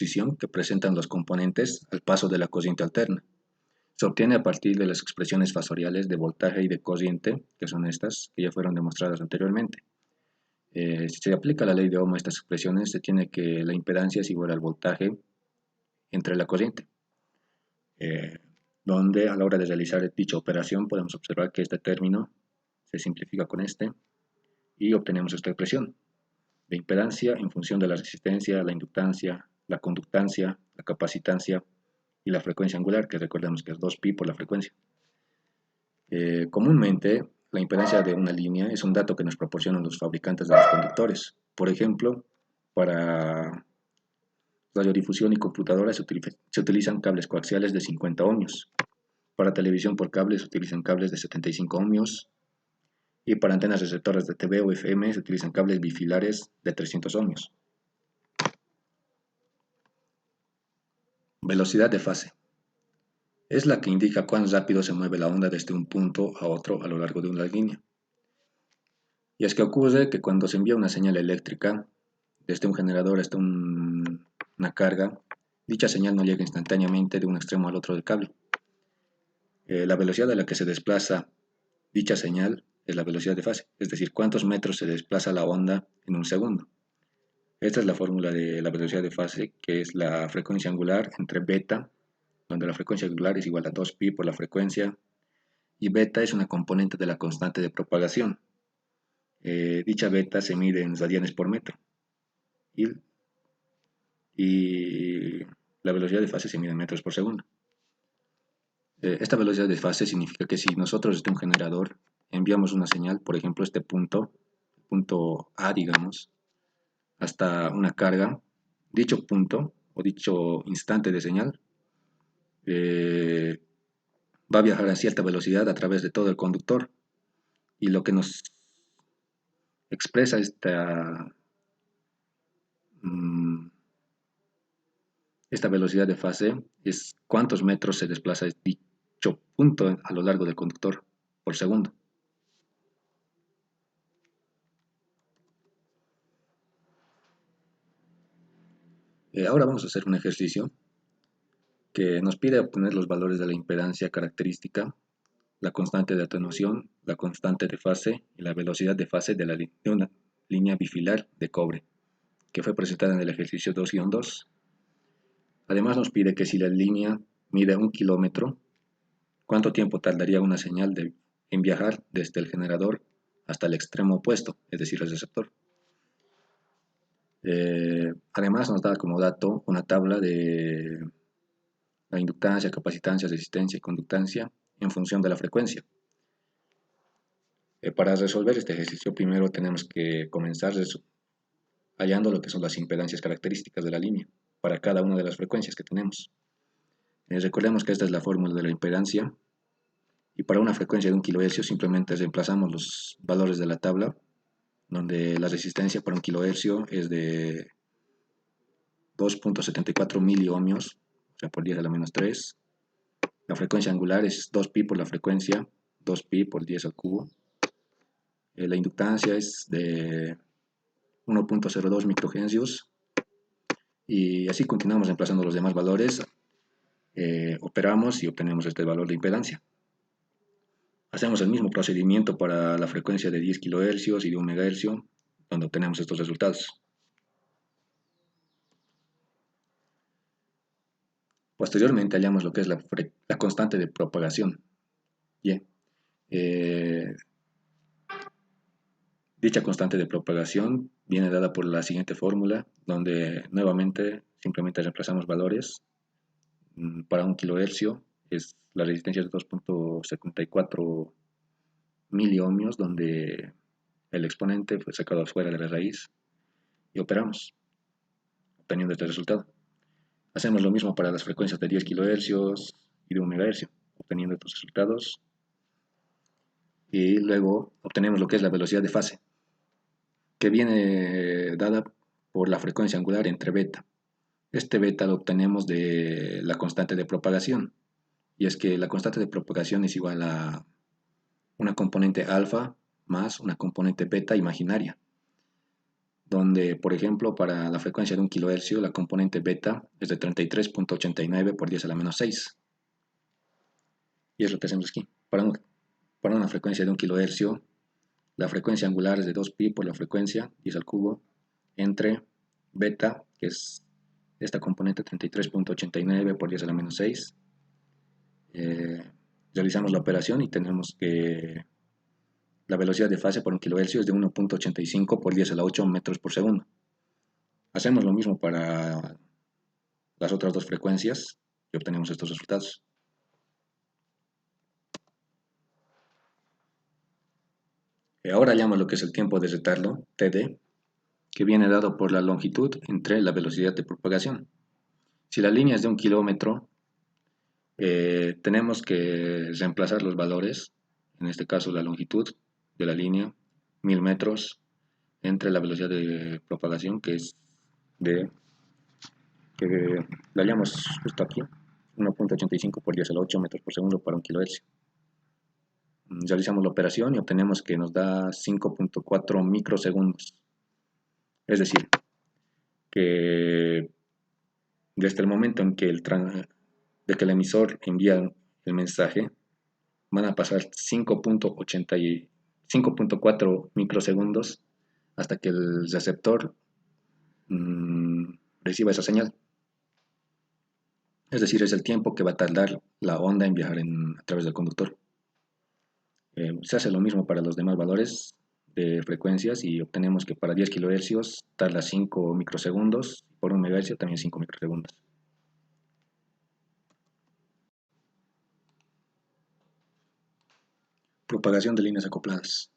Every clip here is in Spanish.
posición que presentan los componentes al paso de la corriente alterna. Se obtiene a partir de las expresiones fasoriales de voltaje y de corriente, que son estas, que ya fueron demostradas anteriormente. Si se aplica la ley de Ohm a estas expresiones, se tiene que la impedancia es igual al voltaje entre la corriente, donde a la hora de realizar dicha operación podemos observar que este término se simplifica con este y obtenemos esta expresión de impedancia en función de la resistencia, la inductancia, la conductancia, la capacitancia y la frecuencia angular, que recordemos que es 2pi por la frecuencia. Comúnmente, la impedancia de una línea es un dato que nos proporcionan los fabricantes de los conductores. Por ejemplo, para radiodifusión y computadoras se utilizan cables coaxiales de 50 ohmios. Para televisión por cable se utilizan cables de 75 ohmios. Y para antenas receptoras de TV o FM se utilizan cables bifilares de 300 ohmios. Velocidad de fase. Es la que indica cuán rápido se mueve la onda desde un punto a otro a lo largo de una línea. Y es que ocurre que cuando se envía una señal eléctrica desde un generador hasta una carga, dicha señal no llega instantáneamente de un extremo al otro del cable. La velocidad a la que se desplaza dicha señal es la velocidad de fase, es decir, cuántos metros se desplaza la onda en un segundo. Esta es la fórmula de la velocidad de fase, que es la frecuencia angular entre beta, donde la frecuencia angular es igual a 2pi por la frecuencia, y beta es una componente de la constante de propagación. Dicha beta se mide en radianes por metro, y la velocidad de fase se mide en metros por segundo. Esta velocidad de fase significa que si nosotros desde un generador enviamos una señal, por ejemplo este punto A, digamos, hasta una carga, dicho punto o dicho instante de señal va a viajar a cierta velocidad a través de todo el conductor, y lo que nos expresa esta velocidad de fase es cuántos metros se desplaza dicho punto a lo largo del conductor por segundo. Ahora vamos a hacer un ejercicio que nos pide obtener los valores de la impedancia característica, la constante de atenuación, la constante de fase y la velocidad de fase de una línea bifilar de cobre, que fue presentada en el ejercicio 2-2. Además nos pide que si la línea mide 1 kilómetro, ¿cuánto tiempo tardaría una señal en viajar desde el generador hasta el extremo opuesto, es decir, el receptor? Además nos da como dato una tabla de la inductancia, capacitancia, resistencia y conductancia en función de la frecuencia. Para resolver este ejercicio primero tenemos que comenzar hallando lo que son las impedancias características de la línea para cada una de las frecuencias que tenemos. Recordemos que esta es la fórmula de la impedancia, y para una frecuencia de 1 kHz simplemente reemplazamos los valores de la tabla, donde la resistencia para 1 kHz es de 2.74 miliohmios, o sea, por 10 a la menos 3. La frecuencia angular es 2pi por la frecuencia, 2pi por 10 al cubo. La inductancia es de 1.02 microhenrios, y así continuamos reemplazando los demás valores, operamos y obtenemos este valor de impedancia. Hacemos el mismo procedimiento para la frecuencia de 10 kHz y de 1 MHz, donde obtenemos estos resultados. Posteriormente hallamos lo que es la constante de propagación. Bien. Dicha constante de propagación viene dada por la siguiente fórmula, donde nuevamente simplemente reemplazamos valores. Para 1 kHz es la resistencia de 2.74 miliohmios, donde el exponente fue sacado fuera de la raíz, y operamos, obteniendo este resultado. Hacemos lo mismo para las frecuencias de 10 kHz y de 1 MHz, obteniendo estos resultados, y luego obtenemos lo que es la velocidad de fase, que viene dada por la frecuencia angular entre beta. Este beta lo obtenemos de la constante de propagación, y es que la constante de propagación es igual a una componente alfa más una componente beta imaginaria. donde, por ejemplo, para la frecuencia de 1 kHz, la componente beta es de 33.89 por 10 a la menos 6. Y es lo que hacemos aquí. Para una frecuencia de 1 kHz, la frecuencia angular es de 2pi por la frecuencia, 10 al cubo, entre beta, que es esta componente 33.89 por 10 a la menos 6. Realizamos la operación y tenemos que la velocidad de fase por 1 kHz es de 1.85 por 10 a la 8 metros por segundo. Hacemos lo mismo para las otras dos frecuencias y obtenemos estos resultados. Ahora hallamos lo que es el tiempo de retardo, TD, que viene dado por la longitud entre la velocidad de propagación. Si la línea es de 1 kilómetro, tenemos que reemplazar los valores, en este caso la longitud de la línea, 1000 metros, entre la velocidad de propagación, que es que la hallamos justo aquí, 1.85 por 10 a la 8 metros por segundo para 1 kHz. Realizamos la operación y obtenemos que nos da 5.4 microsegundos. Es decir, que desde el momento en que el emisor envía el mensaje, van a pasar 5.4 microsegundos hasta que el receptor reciba esa señal. Es decir, es el tiempo que va a tardar la onda en viajar a través del conductor. Se hace lo mismo para los demás valores de frecuencias y obtenemos que para 10 kHz tarda 5 microsegundos, por 1 MHz también 5 microsegundos. Propagación de líneas acopladas.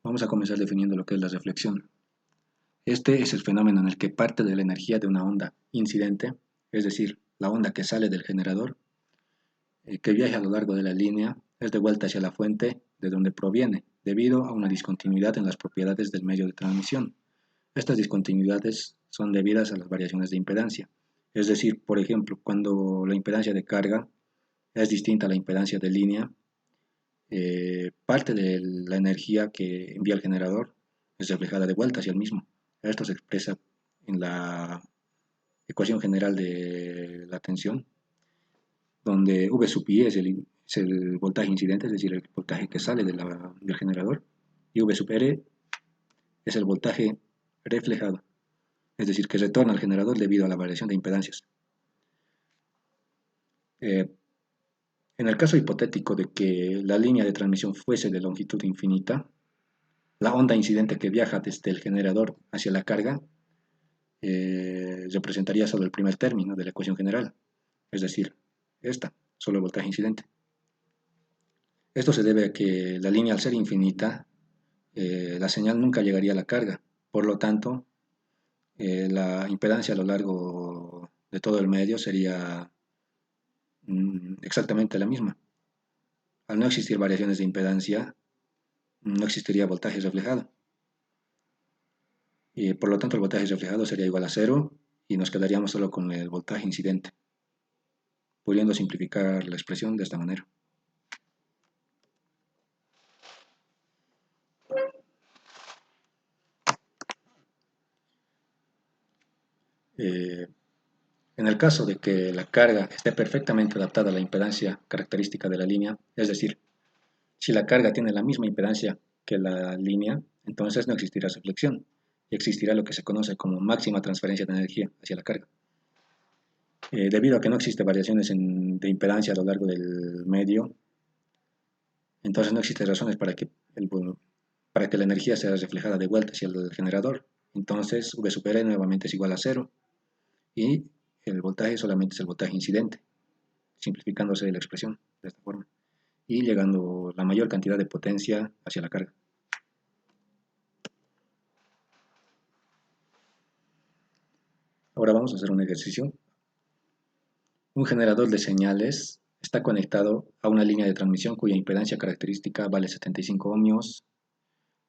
Vamos a comenzar definiendo lo que es la reflexión. Este es el fenómeno en el que parte de la energía de una onda incidente, es decir, la onda que sale del generador, que viaja a lo largo de la línea, es de vuelta hacia la fuente de donde proviene, debido a una discontinuidad en las propiedades del medio de transmisión. Estas discontinuidades son debidas a las variaciones de impedancia. Es decir, por ejemplo, cuando la impedancia de carga es distinta a la impedancia de línea, parte de la energía que envía el generador es reflejada de vuelta hacia el mismo. Esto se expresa en la ecuación general de la tensión, donde V sub I es el voltaje incidente, es decir, el voltaje que sale del generador, y V sub R es el voltaje reflejado, es decir, que retorna al generador debido a la variación de impedancias. En el caso hipotético de que la línea de transmisión fuese de longitud infinita, la onda incidente que viaja desde el generador hacia la carga representaría solo el primer término de la ecuación general, es decir, solo el voltaje incidente. Esto se debe a que la línea, al ser infinita, la señal nunca llegaría a la carga, por lo tanto, la impedancia a lo largo de todo el medio sería exactamente la misma. Al no existir variaciones de impedancia, no existiría voltaje reflejado. Y por lo tanto el voltaje reflejado sería igual a 0 y nos quedaríamos solo con el voltaje incidente, pudiendo simplificar la expresión de esta manera. En el caso de que la carga esté perfectamente adaptada a la impedancia característica de la línea, es decir, si la carga tiene la misma impedancia que la línea, entonces no existirá reflexión y existirá lo que se conoce como máxima transferencia de energía hacia la carga. Debido a que no existen variaciones de impedancia a lo largo del medio, entonces no existen razones para que la energía sea reflejada de vuelta hacia el generador. Entonces V sub R nuevamente es igual a 0 y el voltaje solamente es el voltaje incidente, simplificándose la expresión de esta forma y llegando la mayor cantidad de potencia hacia la carga. Ahora vamos a hacer un ejercicio. Un generador de señales está conectado a una línea de transmisión cuya impedancia característica vale 75 ohmios.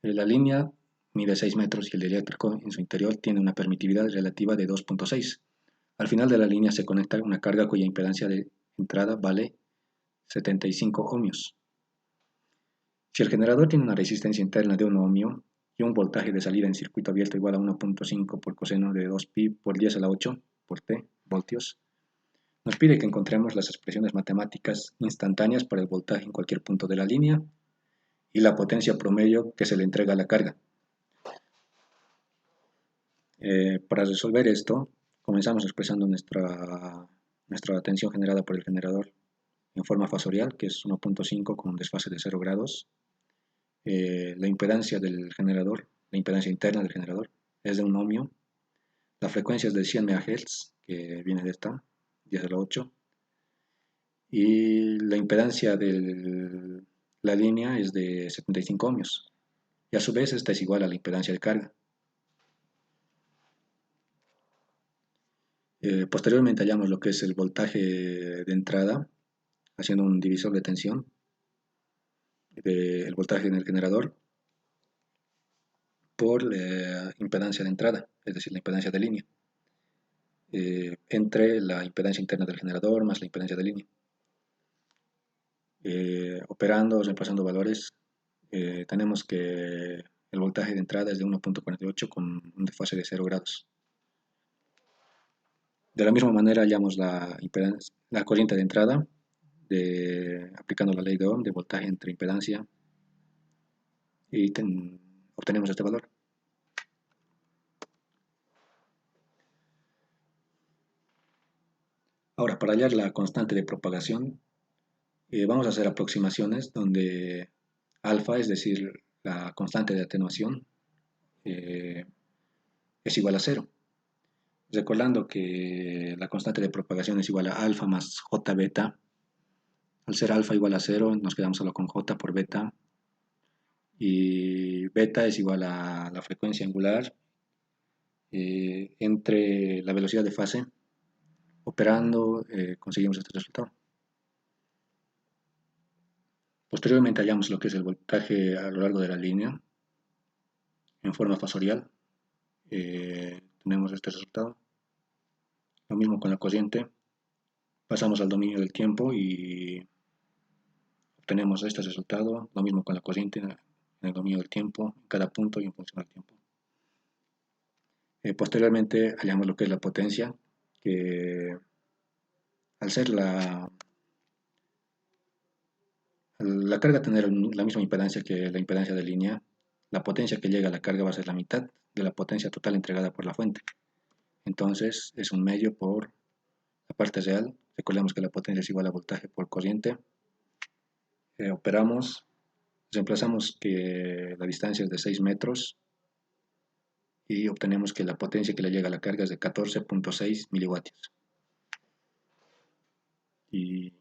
La línea mide 6 metros y el eléctrico en su interior tiene una permitividad relativa de 2.6. Al final de la línea se conecta una carga cuya impedancia de entrada vale 75 ohmios. Si el generador tiene una resistencia interna de 1 ohmio y un voltaje de salida en circuito abierto igual a 1.5 por coseno de 2pi por 10 a la 8 por t voltios, nos pide que encontremos las expresiones matemáticas instantáneas para el voltaje en cualquier punto de la línea y la potencia promedio que se le entrega a la carga. Para resolver esto, comenzamos expresando nuestra tensión generada por el generador en forma fasorial, que es 1.5 con un desfase de 0 grados. La impedancia del generador, la impedancia interna del generador, es de un ohmio. La frecuencia es de 100 MHz, que viene de esta, 10 a la 8. Y la impedancia de la línea es de 75 ohmios. Y a su vez esta es igual a la impedancia de carga. Posteriormente hallamos lo que es el voltaje de entrada, haciendo un divisor de tensión del voltaje en el generador por la impedancia de entrada, es decir, la impedancia de línea, entre la impedancia interna del generador más la impedancia de línea. Operando, reemplazando valores, tenemos que el voltaje de entrada es de 1.48 con un desfase de 0 grados. De la misma manera hallamos la corriente de entrada aplicando la ley de Ohm de voltaje entre impedancia y obtenemos este valor. Ahora, para hallar la constante de propagación, vamos a hacer aproximaciones donde alfa, es decir, la constante de atenuación, es igual a 0. Recordando que la constante de propagación es igual a alfa más j beta. Al ser alfa igual a 0, nos quedamos solo con j por beta. Y beta es igual a la frecuencia angular entre la velocidad de fase. Operando, conseguimos este resultado. Posteriormente hallamos lo que es el voltaje a lo largo de la línea en forma fasorial. Tenemos este resultado. Lo mismo con la corriente. Pasamos al dominio del tiempo y obtenemos este resultado. Lo mismo con la corriente en el dominio del tiempo, en cada punto y en función del tiempo. Posteriormente hallamos lo que es la potencia, que al ser la carga tener la misma impedancia que la impedancia de línea, la potencia que llega a la carga va a ser la mitad de la potencia total entregada por la fuente. Entonces es un medio por la parte real. Recordemos que la potencia es igual a voltaje por corriente. Operamos, reemplazamos que la distancia es de 6 metros y obtenemos que la potencia que le llega a la carga es de 14.6 miliwatios. Y